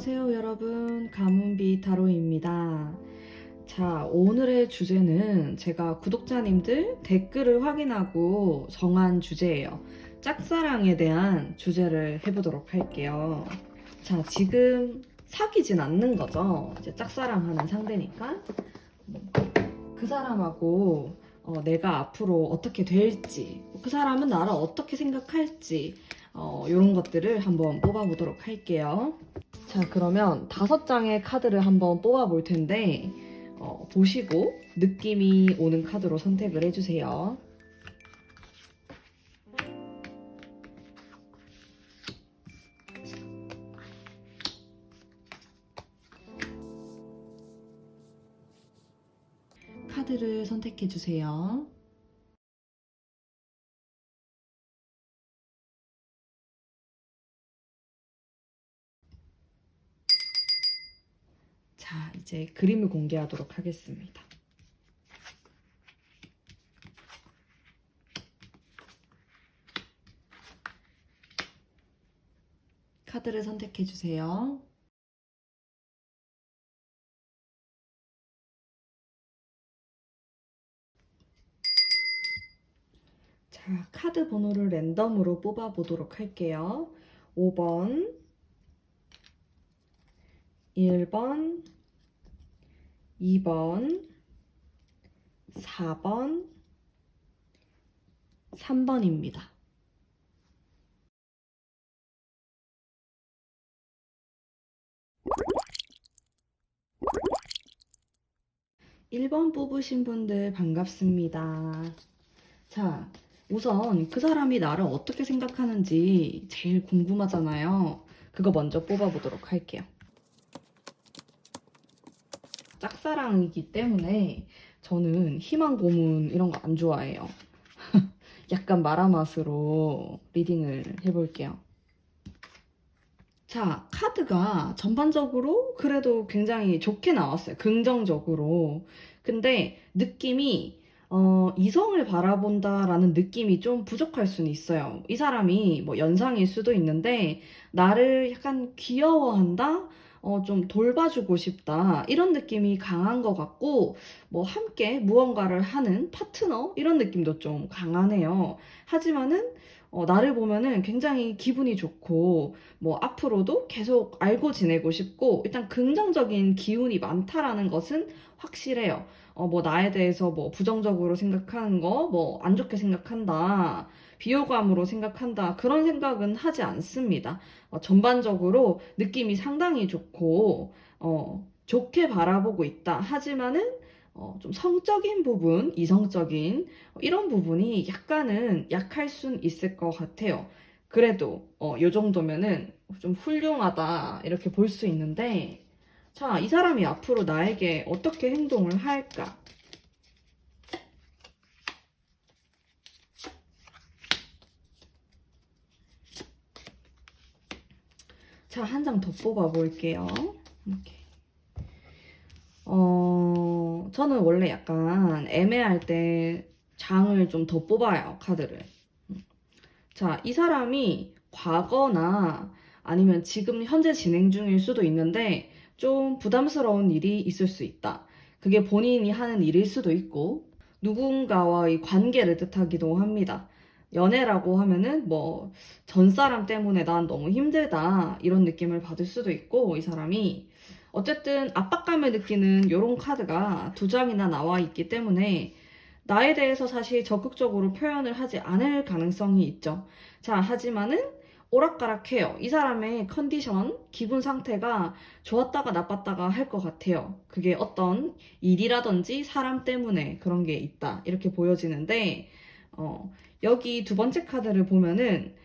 안녕하세요 여러분, 가문비 타로입니다. 자, 오늘의 주제는 제가 구독자님들 댓글을 확인하고 정한 주제예요. 짝사랑에 대한 주제를 해보도록 할게요. 자, 지금 사귀진 않는 거죠. 이제 짝사랑하는 상대니까 그 사람하고 내가 앞으로 어떻게 될지, 그 사람은 나를 어떻게 생각할지, 이런 것들을 한번 뽑아보도록 할게요. 자, 그러면 5장의 카드를 한번 뽑아볼 텐데 보시고 느낌이 오는 카드로 선택을 해주세요. 카드를 선택해주세요. 자, 이제 그림을 공개하도록 하겠습니다. 카드를 선택해주세요. 자, 카드 번호를 랜덤으로 뽑아보도록 할게요. 5번, 1번, 2번, 4번, 3번입니다. 일 번 뽑으신 분들 반갑습니다. 자, 우선 그 사람이 나를 어떻게 생각하는지 제일 궁금하잖아요. 그거 먼저 뽑아보도록 할게요. 짝사랑이기 때문에 저는 희망 고문 이런 거 안 좋아해요. 약간 마라맛으로 리딩을 해볼게요. 자, 카드가 전반적으로 그래도 굉장히 좋게 나왔어요. 긍정적으로. 근데 느낌이 이성을 바라본다라는 느낌이 좀 부족할 수는 있어요. 이 사람이 뭐 연상일 수도 있는데 나를 약간 귀여워한다? 좀 돌봐주고 싶다. 이런 느낌이 강한 것 같고 뭐 함께 무언가를 하는 파트너? 이런 느낌도 좀 강하네요. 하지만은 나를 보면은 굉장히 기분이 좋고 뭐 앞으로도 계속 알고 지내고 싶고 일단 긍정적인 기운이 많다라는 것은 확실해요. 뭐 나에 대해서 뭐 부정적으로 생각하는 거, 뭐 안 좋게 생각한다, 비호감으로 생각한다 그런 생각은 하지 않습니다. 전반적으로 느낌이 상당히 좋고 좋게 바라보고 있다. 하지만은 좀 성적인 부분, 이성적인 이런 부분이 약간은 약할 순 있을 것 같아요. 그래도 요 정도면은 좀 훌륭하다 이렇게 볼 수 있는데 자, 이 사람이 앞으로 나에게 어떻게 행동을 할까? 자, 한 장 더 뽑아 볼게요. 이렇게. 저는 원래 약간 애매할 때 장을 좀 더 뽑아요, 카드를. 자, 이 사람이 과거나 아니면 지금 현재 진행 중일 수도 있는데 좀 부담스러운 일이 있을 수 있다. 그게 본인이 하는 일일 수도 있고 누군가와의 관계를 뜻하기도 합니다. 연애라고 하면은 뭐 전 사람 때문에 난 너무 힘들다 이런 느낌을 받을 수도 있고 이 사람이 어쨌든 압박감을 느끼는 이런 카드가 2장이나 나와 있기 때문에 나에 대해서 사실 적극적으로 표현을 하지 않을 가능성이 있죠. 자, 하지만은 오락가락해요. 이 사람의 컨디션, 기분 상태가 좋았다가 나빴다가 할 것 같아요. 그게 어떤 일이라든지 사람 때문에 그런 게 있다. 이렇게 보여지는데, 여기 2번째 카드를 보면은,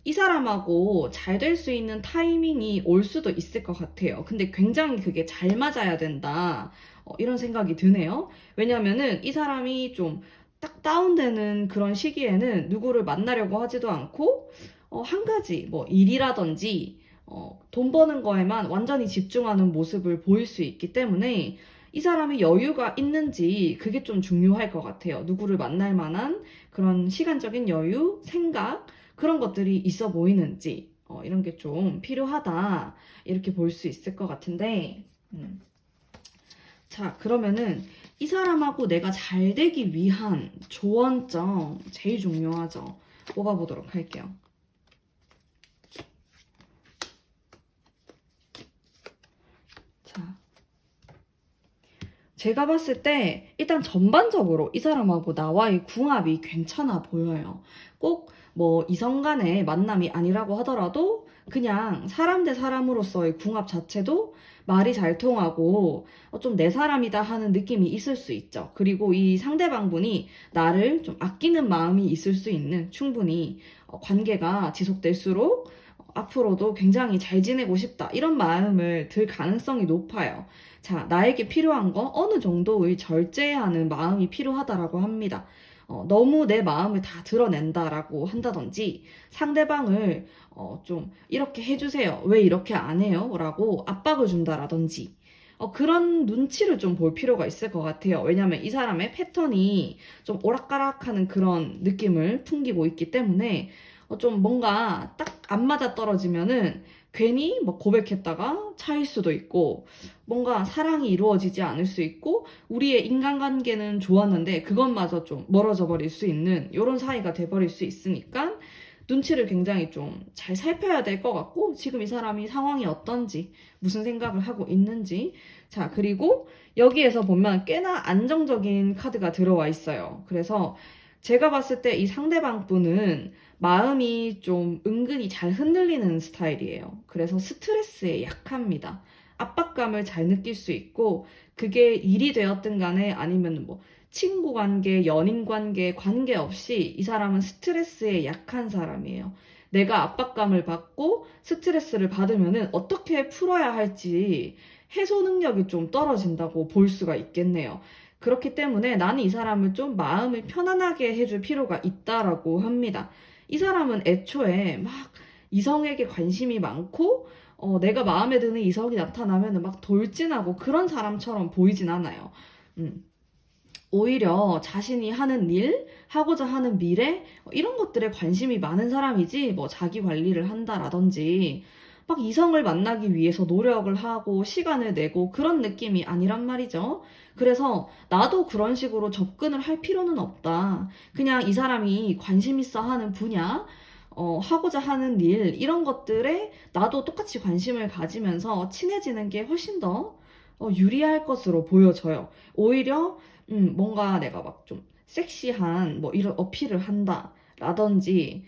이 사람하고 잘 될 수 있는 타이밍이 올 수도 있을 것 같아요. 근데 굉장히 그게 잘 맞아야 된다. 이런 생각이 드네요. 왜냐면은 이 사람이 좀 딱 다운되는 그런 시기에는 누구를 만나려고 하지도 않고, 한 가지, 뭐 일이라든지, 돈 버는 거에만 완전히 집중하는 모습을 보일 수 있기 때문에 이 사람이 여유가 있는지 그게 좀 중요할 것 같아요. 누구를 만날 만한 그런 시간적인 여유, 생각, 그런 것들이 있어 보이는지. 이런 게 좀 필요하다. 이렇게 볼 수 있을 것 같은데, 자, 그러면은 이 사람하고 내가 잘 되기 위한 조언점, 제일 중요하죠. 뽑아보도록 할게요. 자, 제가 봤을 때 일단 전반적으로 이 사람하고 나와의 궁합이 괜찮아 보여요. 꼭 뭐 이성 간의 만남이 아니라고 하더라도 그냥 사람 대 사람으로서의 궁합 자체도 말이 잘 통하고 좀 내 사람이다 하는 느낌이 있을 수 있죠. 그리고 이 상대방분이 나를 좀 아끼는 마음이 있을 수 있는 충분히 관계가 지속될수록 앞으로도 굉장히 잘 지내고 싶다. 이런 마음을 들 가능성이 높아요. 자, 나에게 필요한 거 어느 정도의 절제하는 마음이 필요하다라고 합니다. 너무 내 마음을 다 드러낸다라고 한다든지 상대방을 좀 이렇게 해주세요. 왜 이렇게 안 해요? 라고 압박을 준다라든지 그런 눈치를 좀 볼 필요가 있을 것 같아요. 왜냐면 이 사람의 패턴이 좀 오락가락하는 그런 느낌을 풍기고 있기 때문에 좀 뭔가 딱 안 맞아 떨어지면은 괜히 뭐 고백했다가 차일 수도 있고 뭔가 사랑이 이루어지지 않을 수 있고 우리의 인간관계는 좋았는데 그것마저 좀 멀어져 버릴 수 있는 이런 사이가 돼버릴 수 있으니까 눈치를 굉장히 좀 잘 살펴야 될 것 같고 지금 이 사람이 상황이 어떤지 무슨 생각을 하고 있는지 자 그리고 여기에서 보면 꽤나 안정적인 카드가 들어와 있어요. 그래서 제가 봤을 때 이 상대방 분은 마음이 좀 은근히 잘 흔들리는 스타일이에요. 그래서 스트레스에 약합니다. 압박감을 잘 느낄 수 있고 그게 일이 되었든 간에 아니면 뭐 친구 관계, 연인 관계, 관계없이 이 사람은 스트레스에 약한 사람이에요. 내가 압박감을 받고 스트레스를 받으면은 어떻게 풀어야 할지 해소 능력이 좀 떨어진다고 볼 수가 있겠네요. 그렇기 때문에 나는 이 사람을 좀 마음을 편안하게 해줄 필요가 있다라고 합니다. 이 사람은 애초에 막 이성에게 관심이 많고 내가 마음에 드는 이성이 나타나면 막 돌진하고 그런 사람처럼 보이진 않아요. 음. 오히려 자신이 하는 일, 하고자 하는 미래, 이런 것들에 관심이 많은 사람이지, 뭐 자기 관리를 한다라든지, 막 이성을 만나기 위해서 노력을 하고 시간을 내고 그런 느낌이 아니란 말이죠. 그래서 나도 그런 식으로 접근을 할 필요는 없다. 그냥 이 사람이 관심 있어 하는 분야, 하고자 하는 일, 이런 것들에 나도 똑같이 관심을 가지면서 친해지는 게 훨씬 더 유리할 것으로 보여져요. 오히려 뭔가 내가 막 좀 섹시한 뭐 이런 어필을 한다. 라든지,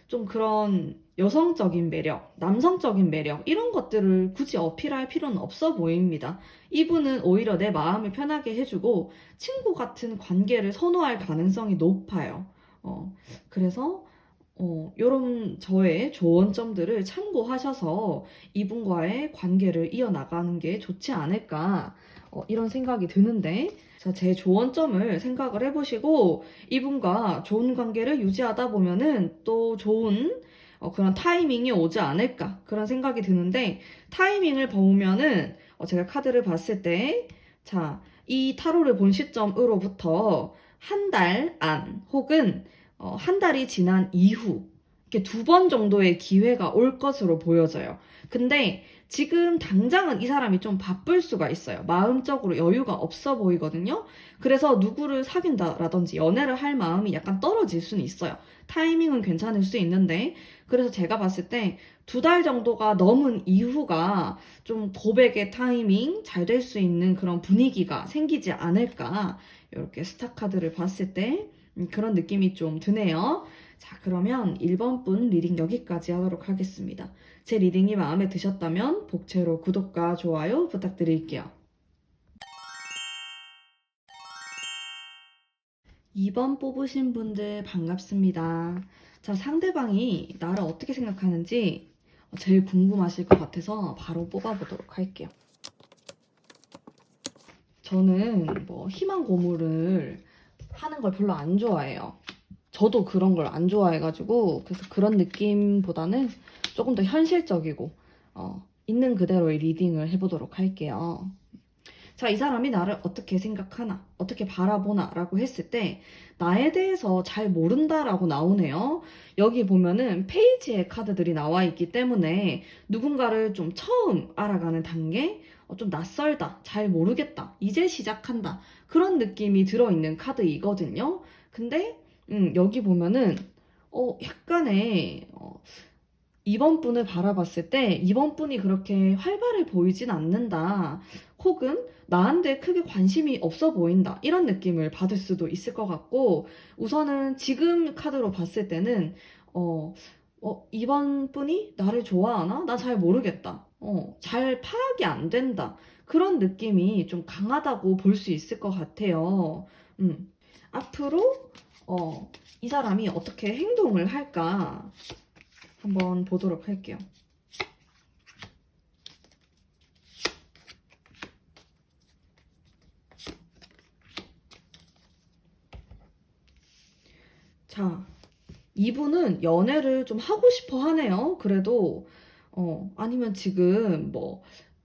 좀 그런 여성적인 매력, 남성적인 매력, 이런 것들을 굳이 어필할 필요는 없어 보입니다. 이분은 오히려 내 마음을 편하게 해주고 친구 같은 관계를 선호할 가능성이 높아요. 그래서, 요런 저의 조언점들을 참고하셔서 이분과의 관계를 이어나가는 게 좋지 않을까, 이런 생각이 드는데, 자, 제 조언점을 생각을 해보시고 이분과 좋은 관계를 유지하다 보면은 또 좋은 그런 타이밍이 오지 않을까 그런 생각이 드는데 타이밍을 보면은 제가 카드를 봤을 때 자, 이 타로를 본 시점으로부터 한 달 안 혹은 한 달이 지난 이후 이렇게 두 번 정도의 기회가 올 것으로 보여져요. 근데 지금 당장은 이 사람이 좀 바쁠 수가 있어요. 마음적으로 여유가 없어 보이거든요. 그래서 누구를 사귄다라든지 연애를 할 마음이 약간 떨어질 수는 있어요. 타이밍은 괜찮을 수 있는데, 그래서 제가 봤을 때 두 달 정도가 넘은 이후가 좀 고백의 타이밍 잘 될 수 있는 그런 분위기가 생기지 않을까. 이렇게 스타 카드를 봤을 때 그런 느낌이 좀 드네요. 자, 그러면 1번 분 리딩 여기까지 하도록 하겠습니다. 제 리딩이 마음에 드셨다면 복채로 구독과 좋아요 부탁드릴게요. 2번 뽑으신 분들 반갑습니다. 자, 상대방이 나를 어떻게 생각하는지 제일 궁금하실 것 같아서 바로 뽑아보도록 할게요. 저는 뭐 희망 고문을 하는 걸 별로 안 좋아해요. 저도 그런 걸 안 좋아해가지고 그래서 그런 느낌보다는 조금 더 현실적이고 있는 그대로의 리딩을 해보도록 할게요. 자, 이 사람이 나를 어떻게 생각하나, 어떻게 바라보나 라고 했을 때 나에 대해서 잘 모른다라고 나오네요. 여기 보면은 페이지의 카드들이 나와 있기 때문에 누군가를 좀 처음 알아가는 단계, 좀 낯설다, 잘 모르겠다, 이제 시작한다. 그런 느낌이 들어있는 카드이거든요. 근데 여기 보면은 약간의 이번 분을 바라봤을 때 이번 분이 그렇게 활발해 보이진 않는다. 혹은 나한테 크게 관심이 없어 보인다. 이런 느낌을 받을 수도 있을 것 같고, 우선은 지금 카드로 봤을 때는, 이번 분이 나를 좋아하나? 나 잘 모르겠다. 잘 파악이 안 된다. 그런 느낌이 좀 강하다고 볼 수 있을 것 같아요. 앞으로, 이 사람이 어떻게 행동을 할까? 한번 보도록 할게요. 자, 이분은 연애를 좀 하고 싶어 하네요. 그래도, 아니면 지금 뭐,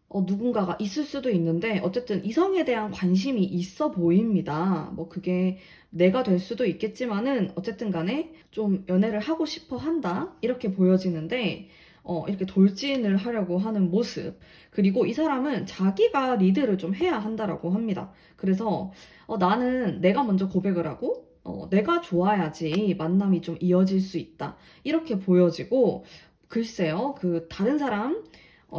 누군가가 있을 수도 있는데, 어쨌든 이성에 대한 관심이 있어 보입니다. 뭐, 그게 내가 될 수도 있겠지만은, 어쨌든 간에 좀 연애를 하고 싶어 한다. 이렇게 보여지는데, 이렇게 돌진을 하려고 하는 모습. 그리고 이 사람은 자기가 리드를 좀 해야 한다라고 합니다. 그래서, 나는 내가 먼저 고백을 하고, 내가 좋아야지 만남이 좀 이어질 수 있다. 이렇게 보여지고, 글쎄요, 다른 사람,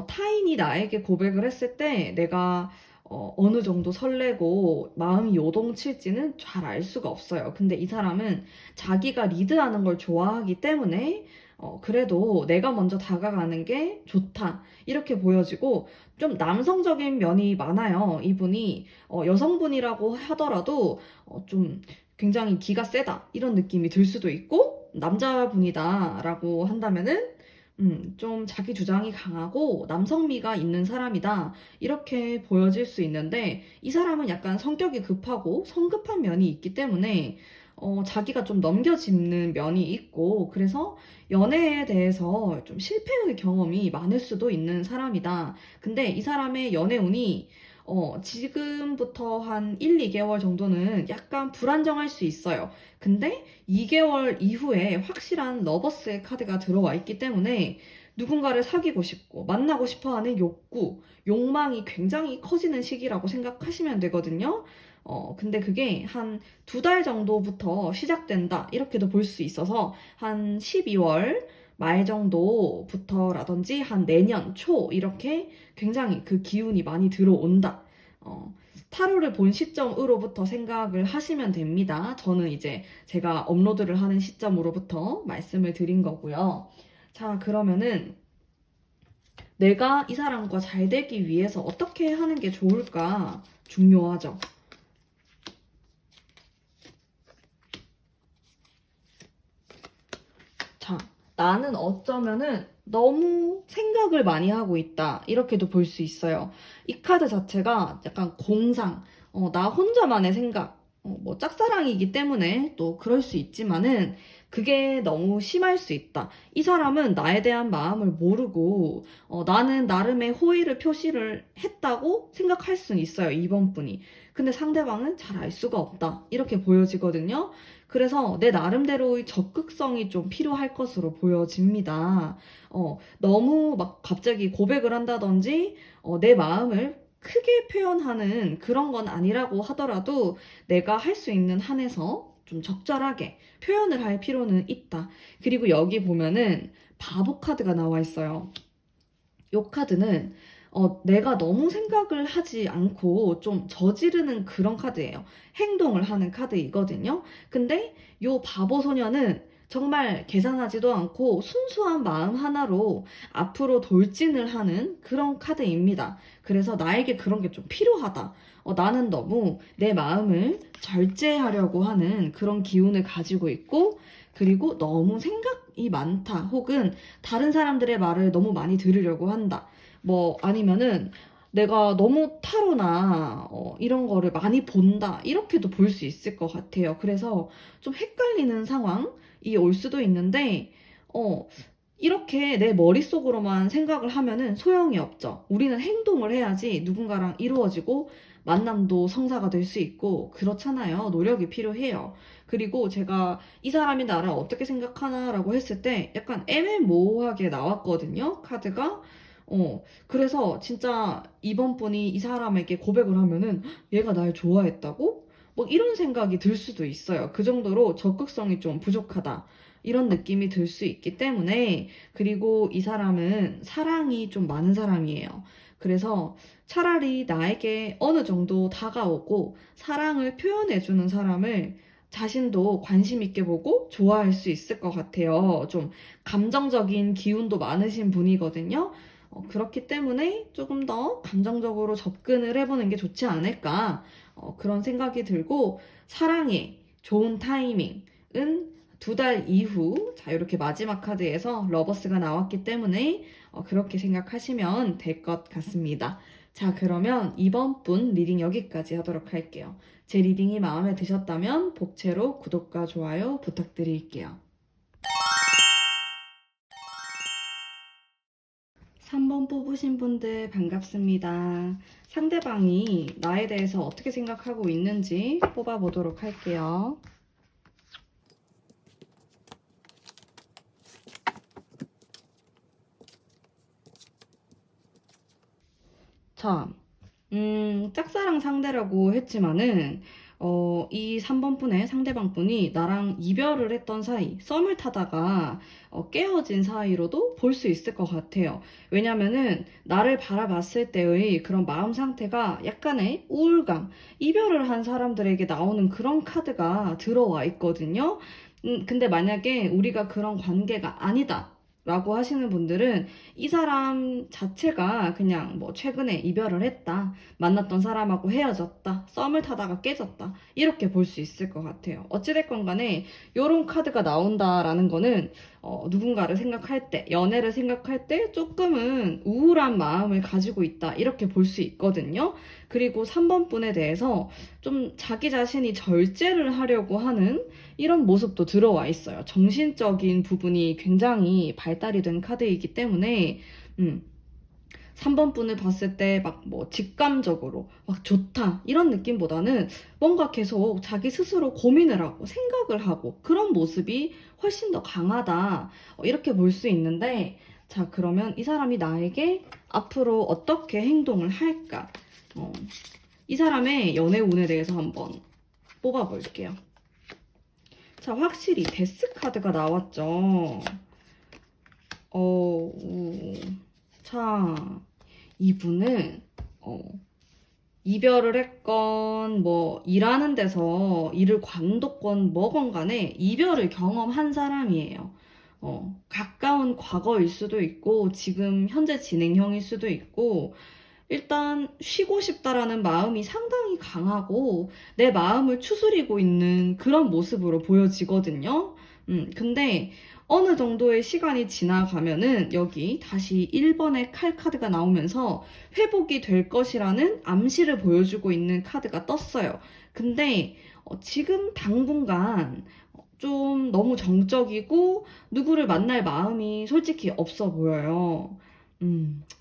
타인이 나에게 고백을 했을 때 내가 어느 정도 설레고 마음이 요동칠지는 잘 알 수가 없어요. 근데 이 사람은 자기가 리드하는 걸 좋아하기 때문에 그래도 내가 먼저 다가가는 게 좋다. 이렇게 보여지고 좀 남성적인 면이 많아요. 이분이 여성분이라고 하더라도 좀 굉장히 기가 세다. 이런 느낌이 들 수도 있고 남자분이다라고 한다면은 좀 자기 주장이 강하고 남성미가 있는 사람이다. 이렇게 보여질 수 있는데, 이 사람은 약간 성격이 급하고 성급한 면이 있기 때문에, 자기가 좀 넘겨짚는 면이 있고, 그래서 연애에 대해서 좀 실패의 경험이 많을 수도 있는 사람이다. 근데 이 사람의 연애 운이 지금부터 한 1, 2개월 정도는 약간 불안정할 수 있어요. 근데 2개월 이후에 확실한 러버스의 카드가 들어와 있기 때문에 누군가를 사귀고 싶고 만나고 싶어 하는 욕구, 욕망이 굉장히 커지는 시기라고 생각하시면 되거든요. 근데 그게 한 2달 정도부터 시작된다. 이렇게도 볼 수 있어서 한 12월 말 정도부터라든지 한 내년 초 이렇게 굉장히 그 기운이 많이 들어온다. 타로를 본 시점으로부터 생각을 하시면 됩니다. 저는 이제 제가 업로드를 하는 시점으로부터 말씀을 드린 거고요. 자, 그러면은 내가 이 사람과 잘 되기 위해서 어떻게 하는 게 좋을까 중요하죠. 자, 나는 어쩌면은 너무 생각을 많이 하고 있다. 이렇게도 볼 수 있어요. 이 카드 자체가 약간 공상, 나 혼자만의 생각, 뭐 짝사랑이기 때문에 또 그럴 수 있지만은 그게 너무 심할 수 있다. 이 사람은 나에 대한 마음을 모르고 나는 나름의 호의를 표시를 했다고 생각할 수는 있어요. 이번 분이. 근데 상대방은 잘 알 수가 없다. 이렇게 보여지거든요. 그래서 내 나름대로의 적극성이 좀 필요할 것으로 보여집니다. 너무 막 갑자기 고백을 한다든지, 내 마음을 크게 표현하는 그런 건 아니라고 하더라도 내가 할 수 있는 한에서 좀 적절하게 표현을 할 필요는 있다. 그리고 여기 보면은 바보 카드가 나와 있어요. 이 카드는 내가 너무 생각을 하지 않고 좀 저지르는 그런 카드예요. 행동을 하는 카드이거든요. 근데 요 바보 소녀는 정말 계산하지도 않고 순수한 마음 하나로 앞으로 돌진을 하는 그런 카드입니다. 그래서 나에게 그런 게 좀 필요하다. 나는 너무 내 마음을 절제하려고 하는 그런 기운을 가지고 있고, 그리고 너무 생각이 많다. 혹은 다른 사람들의 말을 너무 많이 들으려고 한다. 뭐 아니면은 내가 너무 타로나 이런 거를 많이 본다. 이렇게도 볼 수 있을 것 같아요. 그래서 좀 헷갈리는 상황이 올 수도 있는데 이렇게 내 머릿속으로만 생각을 하면은 소용이 없죠. 우리는 행동을 해야지 누군가랑 이루어지고 만남도 성사가 될 수 있고 그렇잖아요. 노력이 필요해요. 그리고 제가 이 사람이 나를 어떻게 생각하나라고 했을 때 약간 애매모호하게 나왔거든요. 카드가. 그래서 진짜 이번 분이 이 사람에게 고백을 하면은 얘가 날 좋아했다고? 뭐 이런 생각이 들 수도 있어요. 그 정도로 적극성이 좀 부족하다. 이런 느낌이 들 수 있기 때문에, 그리고 이 사람은 사랑이 좀 많은 사람이에요. 그래서 차라리 나에게 어느 정도 다가오고 사랑을 표현해주는 사람을 자신도 관심 있게 보고 좋아할 수 있을 것 같아요. 좀 감정적인 기운도 많으신 분이거든요. 그렇기 때문에 조금 더 감정적으로 접근을 해보는 게 좋지 않을까, 그런 생각이 들고, 사랑의 좋은 타이밍은 2달 이후, 자, 이렇게 마지막 카드에서 러버스가 나왔기 때문에 그렇게 생각하시면 될 것 같습니다. 자, 그러면 이번 분 리딩 여기까지 하도록 할게요. 제 리딩이 마음에 드셨다면 복채로 구독과 좋아요 부탁드릴게요. 3번 뽑으신 분들 반갑습니다. 상대방이 나에 대해서 어떻게 생각하고 있는지 뽑아보도록 할게요. 자, 짝사랑 상대라고 했지만은, 이 3번 분의 상대방 분이 나랑 이별을 했던 사이, 썸을 타다가 깨어진 사이로도 볼 수 있을 것 같아요. 왜냐면은 나를 바라봤을 때의 그런 마음 상태가 약간의 우울감, 이별을 한 사람들에게 나오는 그런 카드가 들어와 있거든요. 근데 만약에 우리가 그런 관계가 아니다, 라고 하시는 분들은 이 사람 자체가 그냥 뭐 최근에 이별을 했다, 만났던 사람하고 헤어졌다, 썸을 타다가 깨졌다, 이렇게 볼 수 있을 것 같아요. 어찌됐건 간에 요런 카드가 나온다라는 거는 누군가를 생각할 때, 연애를 생각할 때 조금은 우울한 마음을 가지고 있다, 이렇게 볼 수 있거든요. 그리고 3번 분에 대해서 좀 자기 자신이 절제를 하려고 하는 이런 모습도 들어와 있어요. 정신적인 부분이 굉장히 발달이 된 카드이기 때문에, 3번 분을 봤을 때 막 뭐 직감적으로 막 좋다 이런 느낌보다는 뭔가 계속 자기 스스로 고민을 하고 생각을 하고 그런 모습이 훨씬 더 강하다, 이렇게 볼 수 있는데, 자, 그러면 이 사람이 나에게 앞으로 어떻게 행동을 할까? 이 사람의 연애 운에 대해서 한번 뽑아볼게요. 자, 확실히 데스 카드가 나왔죠. 어, 자, 이분은 이별을 했건 뭐 일하는 데서 일을 관뒀건 뭐건 간에 이별을 경험한 사람이에요. 가까운 과거일 수도 있고 지금 현재 진행형일 수도 있고, 일단 쉬고 싶다라는 마음이 상당히 강하고 내 마음을 추스리고 있는 그런 모습으로 보여지거든요. 근데 어느 정도의 시간이 지나가면은 여기 다시 1번의 칼 카드가 나오면서 회복이 될 것이라는 암시를 보여주고 있는 카드가 떴어요. 근데 지금 당분간 좀 너무 정적이고 누구를 만날 마음이 솔직히 없어 보여요.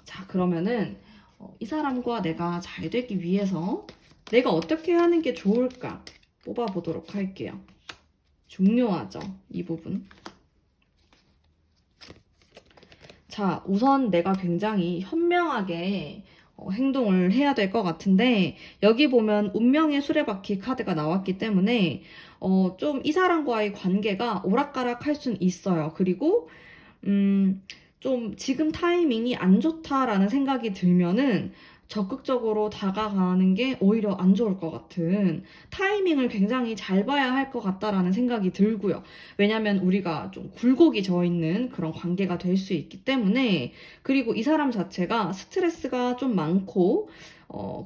자, 그러면은 이 사람과 내가 잘 되기 위해서 내가 어떻게 하는 게 좋을까 뽑아보도록 할게요. 중요하죠, 이 부분. 자, 우선 내가 굉장히 현명하게 행동을 해야 될 것 같은데, 여기 보면 운명의 수레바퀴 카드가 나왔기 때문에 좀 이 사람과의 관계가 오락가락 할 순 있어요. 그리고 좀 지금 타이밍이 안 좋다라는 생각이 들면은 적극적으로 다가가는 게 오히려 안 좋을 것 같은, 타이밍을 굉장히 잘 봐야 할 것 같다라는 생각이 들고요. 왜냐면 우리가 좀 굴곡이 져 있는 그런 관계가 될 수 있기 때문에, 그리고 이 사람 자체가 스트레스가 좀 많고,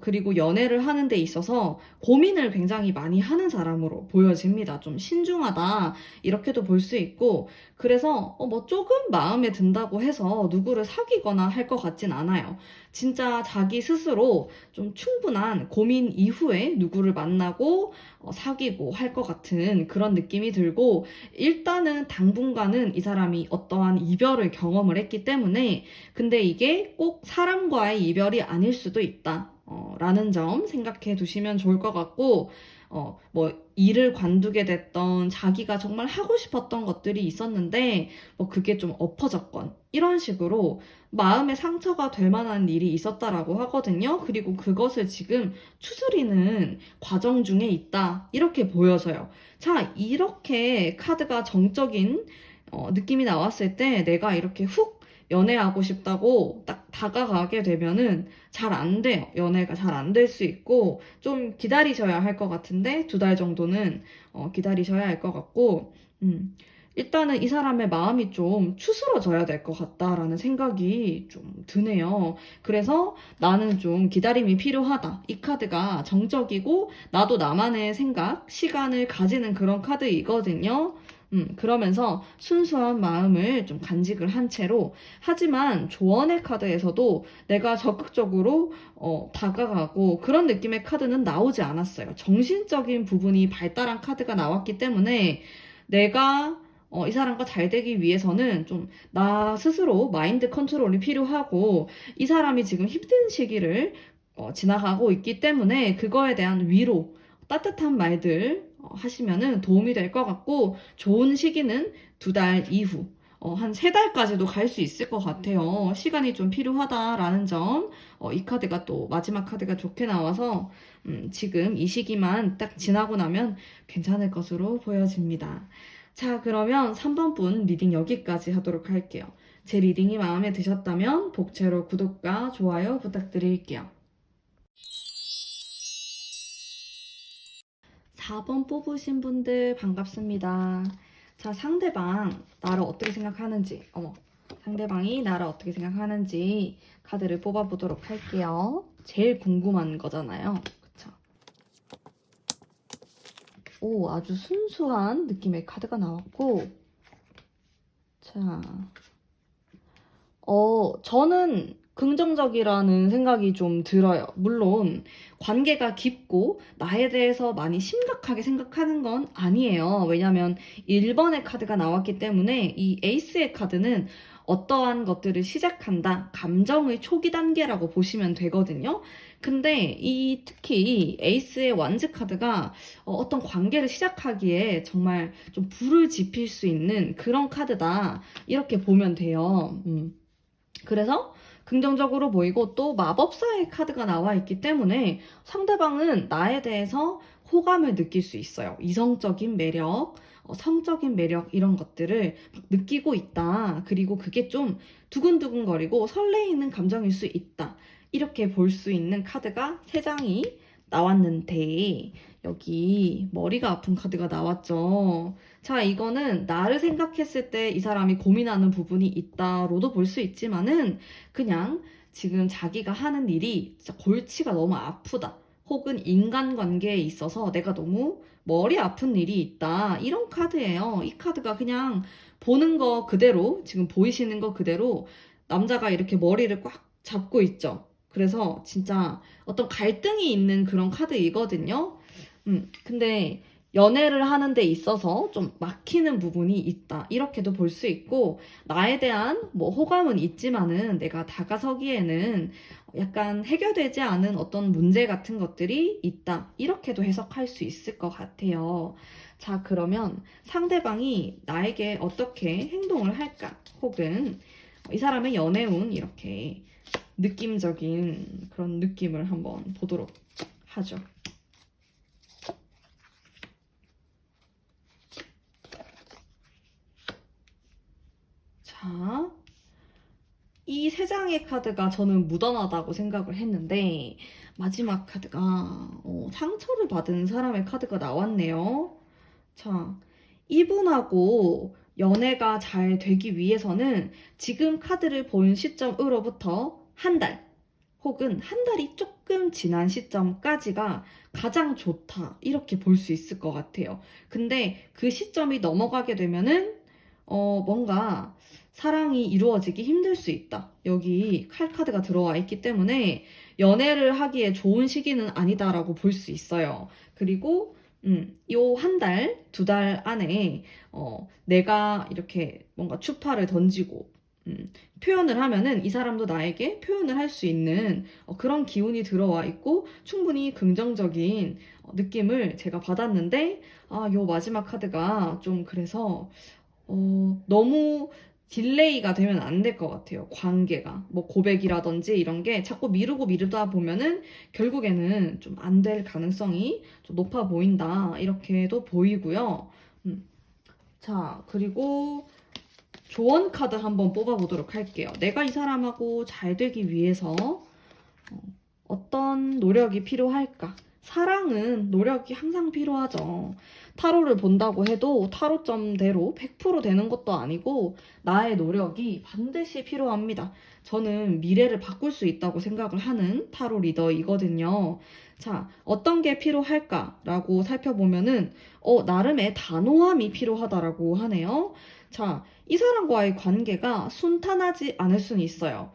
그리고 연애를 하는 데 있어서 고민을 굉장히 많이 하는 사람으로 보여집니다. 좀 신중하다, 이렇게도 볼 수 있고, 그래서 뭐 조금 마음에 든다고 해서 누구를 사귀거나 할 것 같진 않아요. 진짜 자기 스스로 좀 충분한 고민 이후에 누구를 만나고 사귀고 할 것 같은 그런 느낌이 들고, 일단은 당분간은 이 사람이 어떠한 이별을 경험을 했기 때문에, 근데 이게 꼭 사람과의 이별이 아닐 수도 있다, 라는 점 생각해 두시면 좋을 것 같고, 뭐, 일을 관두게 됐던 자기가 정말 하고 싶었던 것들이 있었는데, 뭐, 그게 좀 엎어졌건, 이런 식으로 마음의 상처가 될 만한 일이 있었다라고 하거든요. 그리고 그것을 지금 추스리는 과정 중에 있다. 이렇게 보여져요. 자, 이렇게 카드가 정적인 느낌이 나왔을 때 내가 이렇게 훅 연애하고 싶다고 딱 다가가게 되면은 잘 안 돼요. 연애가 잘 안 될 수 있고 좀 기다리셔야 할 것 같은데 2달 정도는 기다리셔야 할 것 같고 일단은 이 사람의 마음이 좀 추스러져야 될 것 같다라는 생각이 좀 드네요. 그래서 나는 좀 기다림이 필요하다. 이 카드가 정적이고 나도 나만의 생각, 시간을 가지는 그런 카드이거든요. 그러면서 순수한 마음을 좀 간직을 한 채로 하지만 조언의 카드에서도 내가 적극적으로 다가가고 그런 느낌의 카드는 나오지 않았어요. 정신적인 부분이 발달한 카드가 나왔기 때문에 내가 이 사람과 잘 되기 위해서는 좀 나 스스로 마인드 컨트롤이 필요하고 이 사람이 지금 힘든 시기를 지나가고 있기 때문에 그거에 대한 위로, 따뜻한 말들 하시면은 도움이 될 것 같고 좋은 시기는 2달 이후 한 3달까지도 갈 수 있을 것 같아요. 시간이 좀 필요하다라는 점, 이 카드가 또 마지막 카드가 좋게 나와서 지금 이 시기만 딱 지나고 나면 괜찮을 것으로 보여집니다. 자, 그러면 3번 분 리딩 여기까지 하도록 할게요. 제 리딩이 마음에 드셨다면 복채로 구독과 좋아요 부탁드릴게요. 4번 뽑으신 분들 반갑습니다. 자, 상대방 나를 어떻게 생각하는지, 상대방이 나를 어떻게 생각하는지 카드를 뽑아보도록 할게요. 제일 궁금한 거잖아요. 그쵸? 오, 아주 순수한 느낌의 카드가 나왔고, 자, 저는 긍정적이라는 생각이 좀 들어요. 물론, 관계가 깊고, 나에 대해서 많이 심각하게 생각하는 건 아니에요. 왜냐면, 1번의 카드가 나왔기 때문에, 이 에이스의 카드는 어떠한 것들을 시작한다, 감정의 초기 단계라고 보시면 되거든요. 근데, 특히 이 에이스의 완즈 카드가 어떤 관계를 시작하기에 정말 좀 불을 지필 수 있는 그런 카드다. 이렇게 보면 돼요. 그래서 긍정적으로 보이고 또 마법사의 카드가 나와 있기 때문에 상대방은 나에 대해서 호감을 느낄 수 있어요. 이성적인 매력, 성적인 매력 이런 것들을 막 느끼고 있다. 그리고 그게 좀 두근두근거리고 설레이는 감정일 수 있다. 이렇게 볼 수 있는 카드가 3장이 나왔는데 여기 머리가 아픈 카드가 나왔죠. 자, 이거는 나를 생각했을 때 이 사람이 고민하는 부분이 있다로도 볼 수 있지만은 그냥 지금 자기가 하는 일이 진짜 골치가 너무 아프다. 혹은 인간관계에 있어서 내가 너무 머리 아픈 일이 있다. 이런 카드예요. 이 카드가 그냥 보는 거 그대로, 지금 보이시는 거 그대로 남자가 이렇게 머리를 꽉 잡고 있죠. 그래서 진짜 어떤 갈등이 있는 그런 카드이거든요. 근데 연애를 하는 데 있어서 좀 막히는 부분이 있다. 이렇게도 볼 수 있고, 나에 대한 뭐 호감은 있지만은 내가 다가서기에는 약간 해결되지 않은 어떤 문제 같은 것들이 있다. 이렇게도 해석할 수 있을 것 같아요. 자, 그러면 상대방이 나에게 어떻게 행동을 할까? 혹은 이 사람의 연애운 이렇게 느낌적인 그런 느낌을 한번 보도록 하죠. 자, 이 3장의 카드가 저는 무던하다고 생각을 했는데 마지막 카드가 상처를 받은 사람의 카드가 나왔네요. 자, 이분하고 연애가 잘 되기 위해서는 지금 카드를 본 시점으로부터 한 달, 혹은 한 달이 조금 지난 시점까지가 가장 좋다. 이렇게 볼 수 있을 것 같아요. 근데 그 시점이 넘어가게 되면은, 뭔가 사랑이 이루어지기 힘들 수 있다. 여기 칼카드가 들어와 있기 때문에 연애를 하기에 좋은 시기는 아니다라고 볼 수 있어요. 그리고 요 한 달, 2달 안에 내가 이렇게 뭔가 추파를 던지고 표현을 하면은 이 사람도 나에게 표현을 할 수 있는 그런 기운이 들어와 있고 충분히 긍정적인 느낌을 제가 받았는데 요 마지막 카드가 좀 그래서 너무 딜레이가 되면 안 될 것 같아요. 관계가. 뭐 고백이라든지 이런 게 자꾸 미루고 미루다 보면은 결국에는 좀 안 될 가능성이 좀 높아 보인다. 이렇게도 보이고요. 자, 그리고 조언 카드 한번 뽑아보도록 할게요. 내가 이 사람하고 잘 되기 위해서 어떤 노력이 필요할까? 사랑은 노력이 항상 필요하죠. 타로를 본다고 해도 타로점대로 100% 되는 것도 아니고 나의 노력이 반드시 필요합니다. 저는 미래를 바꿀 수 있다고 생각을 하는 타로 리더이거든요. 자, 어떤 게 필요할까라고 살펴보면은 나름의 단호함이 필요하다라고 하네요. 자, 이 사람과의 관계가 순탄하지 않을 수는 있어요.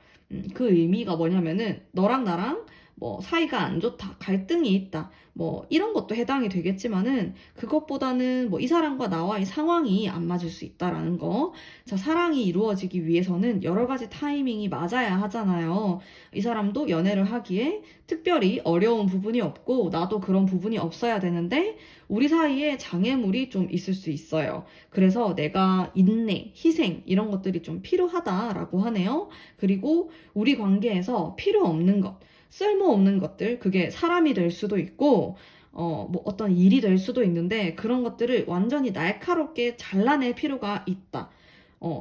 그 의미가 뭐냐면은 너랑 나랑 뭐 사이가 안 좋다, 갈등이 있다, 뭐 이런 것도 해당이 되겠지만은 그것보다는 뭐 이 사람과 나와의 상황이 안 맞을 수 있다라는 거. 자, 사랑이 이루어지기 위해서는 여러 가지 타이밍이 맞아야 하잖아요. 이 사람도 연애를 하기에 특별히 어려운 부분이 없고 나도 그런 부분이 없어야 되는데 우리 사이에 장애물이 좀 있을 수 있어요. 그래서 내가 인내, 희생 이런 것들이 좀 필요하다라고 하네요. 그리고 우리 관계에서 필요 없는 것, 쓸모없는 것들, 그게 사람이 될 수도 있고, 뭐 어떤 일이 될 수도 있는데, 그런 것들을 완전히 날카롭게 잘라낼 필요가 있다.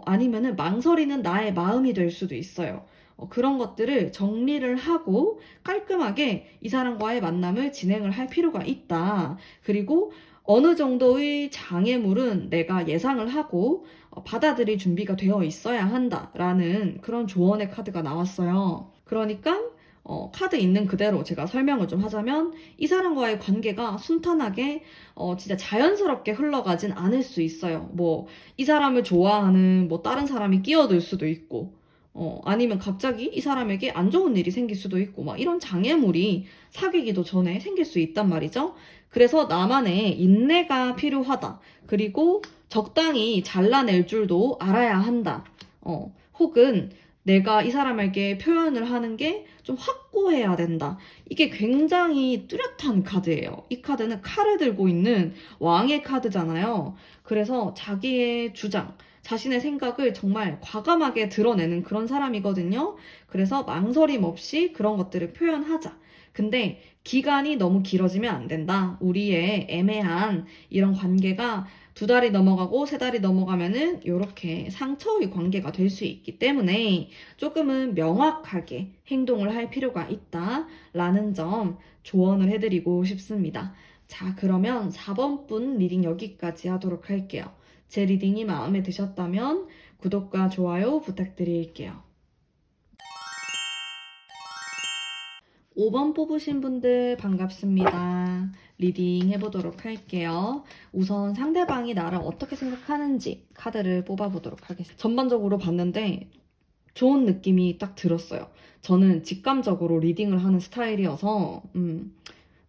아니면은 망설이는 나의 마음이 될 수도 있어요. 그런 것들을 정리를 하고 깔끔하게 이 사람과의 만남을 진행을 할 필요가 있다. 그리고 어느 정도의 장애물은 내가 예상을 하고 받아들일 준비가 되어 있어야 한다라는 그런 조언의 카드가 나왔어요. 그러니까 카드 있는 그대로 제가 설명을 좀 하자면 이 사람과의 관계가 순탄하게 진짜 자연스럽게 흘러가진 않을 수 있어요. 뭐 이 사람을 좋아하는 뭐 다른 사람이 끼어들 수도 있고 아니면 갑자기 이 사람에게 안 좋은 일이 생길 수도 있고 막 이런 장애물이 사귀기도 전에 생길 수 있단 말이죠. 그래서 나만의 인내가 필요하다. 그리고 적당히 잘라낼 줄도 알아야 한다. 혹은 내가 이 사람에게 표현을 하는 게 좀 확고해야 된다. 이게 굉장히 뚜렷한 카드예요. 이 카드는 칼을 들고 있는 왕의 카드잖아요. 그래서 자기의 주장, 자신의 생각을 정말 과감하게 드러내는 그런 사람이거든요. 그래서 망설임 없이 그런 것들을 표현하자. 근데 기간이 너무 길어지면 안 된다. 우리의 애매한 이런 관계가 2달이 넘어가고 3달이 넘어가면은 이렇게 상처의 관계가 될 수 있기 때문에 조금은 명확하게 행동을 할 필요가 있다라는 점 조언을 해드리고 싶습니다. 자, 그러면 4번 분 리딩 여기까지 하도록 할게요. 제 리딩이 마음에 드셨다면 구독과 좋아요 부탁드릴게요. 5번 뽑으신 분들 반갑습니다. 리딩 해보도록 할게요. 우선 상대방이 나를 어떻게 생각하는지 카드를 뽑아보도록 하겠습니다. 전반적으로 봤는데 좋은 느낌이 딱 들었어요. 저는 직감적으로 리딩을 하는 스타일이어서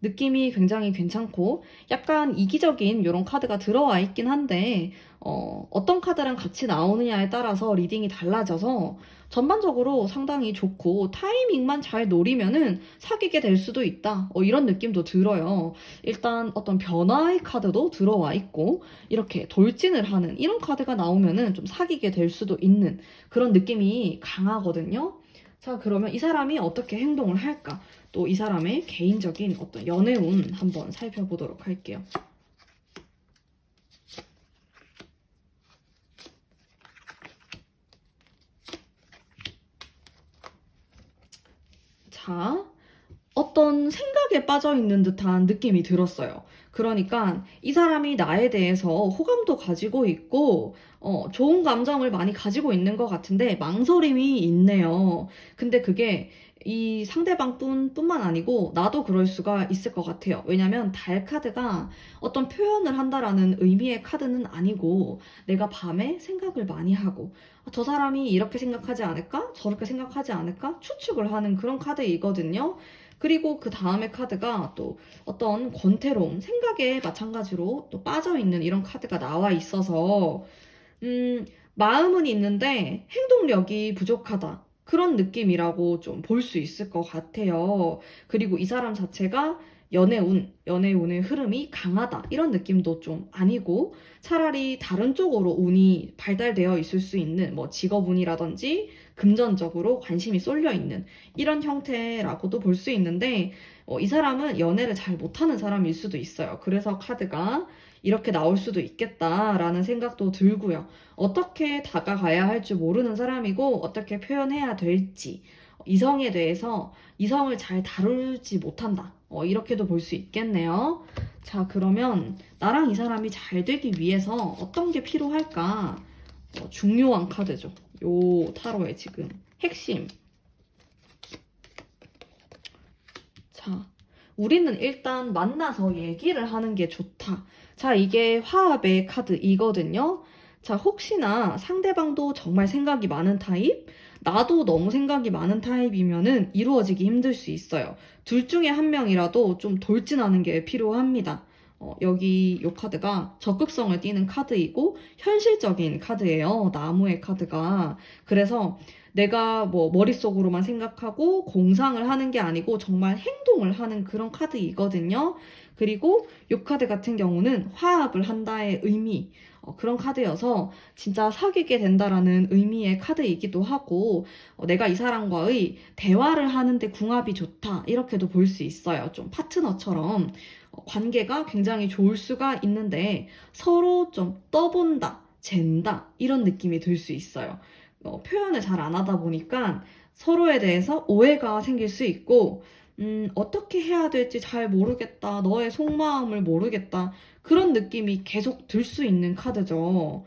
느낌이 굉장히 괜찮고 약간 이기적인 이런 카드가 들어와 있긴 한데 어떤 카드랑 같이 나오느냐에 따라서 리딩이 달라져서 전반적으로 상당히 좋고 타이밍만 잘 노리면은 사귀게 될 수도 있다. 이런 느낌도 들어요. 일단 어떤 변화의 카드도 들어와 있고 이렇게 돌진을 하는 이런 카드가 나오면은 좀 사귀게 될 수도 있는 그런 느낌이 강하거든요. 자, 그러면 이 사람이 어떻게 행동을 할까? 또 이 사람의 개인적인 어떤 연애운 한번 살펴보도록 할게요. 자, 어떤 생각에 빠져 있는 듯한 느낌이 들었어요. 그러니까 이 사람이 나에 대해서 호감도 가지고 있고, 좋은 감정을 많이 가지고 있는 것 같은데 망설임이 있네요. 근데 그게 이 상대방 뿐만 아니고 나도 그럴 수가 있을 것 같아요. 왜냐면 달 카드가 어떤 표현을 한다라는 의미의 카드는 아니고 내가 밤에 생각을 많이 하고 저 사람이 이렇게 생각하지 않을까? 저렇게 생각하지 않을까? 추측을 하는 그런 카드이거든요. 그리고 그 다음에 카드가 또 어떤 권태로움, 생각에 마찬가지로 또 빠져있는 이런 카드가 나와 있어서, 마음은 있는데 행동력이 부족하다. 그런 느낌이라고 좀 볼 수 있을 것 같아요. 그리고 이 사람 자체가 연애운의 흐름이 강하다. 이런 느낌도 좀 아니고, 차라리 다른 쪽으로 운이 발달되어 있을 수 있는, 뭐 직업운이라든지 금전적으로 관심이 쏠려 있는 이런 형태라고도 볼 수 있는데, 이 사람은 연애를 잘 못하는 사람일 수도 있어요. 그래서 카드가 이렇게 나올 수도 있겠다라는 생각도 들고요. 어떻게 다가가야 할지 모르는 사람이고 어떻게 표현해야 될지, 이성에 대해서 이성을 잘 다루지 못한다. 이렇게도 볼 수 있겠네요. 자, 그러면 나랑 이 사람이 잘 되기 위해서 어떤 게 필요할까? 중요한 카드죠. 요 타로의 지금 핵심. 자, 우리는 일단 만나서 얘기를 하는 게 좋다. 자, 이게 화합의 카드이거든요. 자, 혹시나 상대방도 정말 생각이 많은 타입, 나도 너무 생각이 많은 타입이면은 이루어지기 힘들 수 있어요. 둘 중에 한 명이라도 좀 돌진하는 게 필요합니다. 여기 요 카드가 적극성을 띠는 카드이고 현실적인 카드예요. 나무의 카드가. 그래서 내가 뭐 머릿속으로만 생각하고 공상을 하는 게 아니고 정말 행동을 하는 그런 카드이거든요. 그리고 이 카드 같은 경우는 화합을 한다의 의미, 그런 카드여서 진짜 사귀게 된다라는 의미의 카드이기도 하고, 내가 이 사람과의 대화를 하는데 궁합이 좋다 이렇게도 볼 수 있어요. 좀 파트너처럼 관계가 굉장히 좋을 수가 있는데 서로 좀 떠본다, 잰다 이런 느낌이 들 수 있어요. 표현을 잘 안 하다 보니까 서로에 대해서 오해가 생길 수 있고, 어떻게 해야 될지 잘 모르겠다, 너의 속마음을 모르겠다, 그런 느낌이 계속 들 수 있는 카드죠.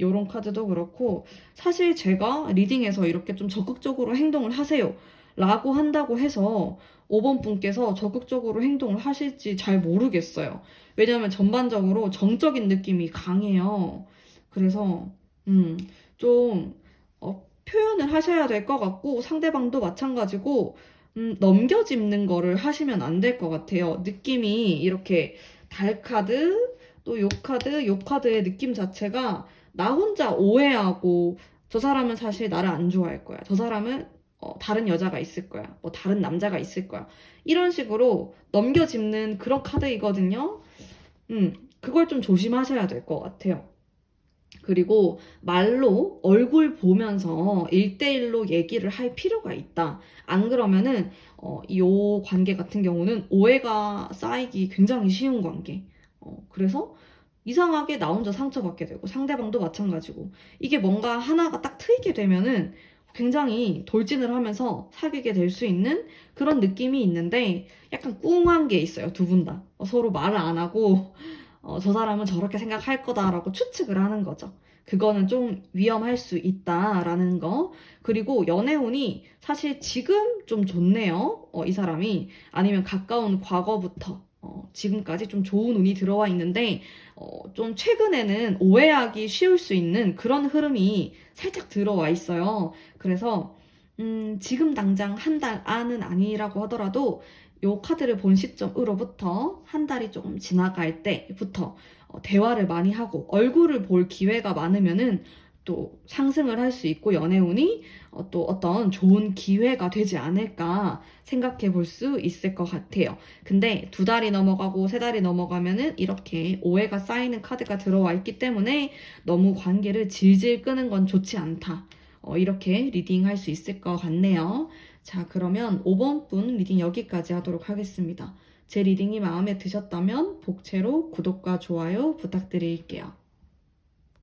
요런 카드도 그렇고, 사실 제가 리딩에서 이렇게 좀 적극적으로 행동을 하세요 라고 한다고 해서 5번 분께서 적극적으로 행동을 하실지 잘 모르겠어요. 왜냐면 전반적으로 정적인 느낌이 강해요. 그래서, 좀, 표현을 하셔야 될 것 같고, 상대방도 마찬가지고, 넘겨짚는 거를 하시면 안 될 것 같아요. 느낌이 이렇게 달카드, 또 요 카드의 느낌 자체가 나 혼자 오해하고, 저 사람은 사실 나를 안 좋아할 거야. 저 사람은 다른 여자가 있을 거야. 뭐 다른 남자가 있을 거야. 이런 식으로 넘겨짚는 그런 카드이거든요. 그걸 좀 조심하셔야 될 것 같아요. 그리고 말로 얼굴 보면서 1대1로 얘기를 할 필요가 있다. 안 그러면은 이 관계 같은 경우는 오해가 쌓이기 굉장히 쉬운 관계. 그래서 이상하게 나 혼자 상처받게 되고 상대방도 마찬가지고, 이게 뭔가 하나가 딱 트이게 되면은 굉장히 돌진을 하면서 사귀게 될 수 있는 그런 느낌이 있는데, 약간 꿍한 게 있어요. 두 분 다. 서로 말을 안 하고 저 사람은 저렇게 생각할 거다라고 추측을 하는 거죠. 그거는 좀 위험할 수 있다라는 거. 그리고 연애운이 사실 지금 좀 좋네요. 이 사람이. 아니면 가까운 과거부터 지금까지 좀 좋은 운이 들어와 있는데, 좀 최근에는 오해하기 쉬울 수 있는 그런 흐름이 살짝 들어와 있어요. 그래서 지금 당장 한 달 안은 아니라고 하더라도 요 카드를 본 시점으로부터 한 달이 조금 지나갈 때부터 대화를 많이 하고 얼굴을 볼 기회가 많으면은 또 상승을 할 수 있고, 연애운이 또 어떤 좋은 기회가 되지 않을까 생각해 볼 수 있을 것 같아요. 근데 두 달이 넘어가고 세 달이 넘어가면은 이렇게 오해가 쌓이는 카드가 들어와 있기 때문에 너무 관계를 질질 끄는 건 좋지 않다. 이렇게 리딩할 수 있을 것 같네요. 자, 그러면 5번 분 리딩 여기까지 하도록 하겠습니다. 제 리딩이 마음에 드셨다면 복채로 구독과 좋아요 부탁드릴게요.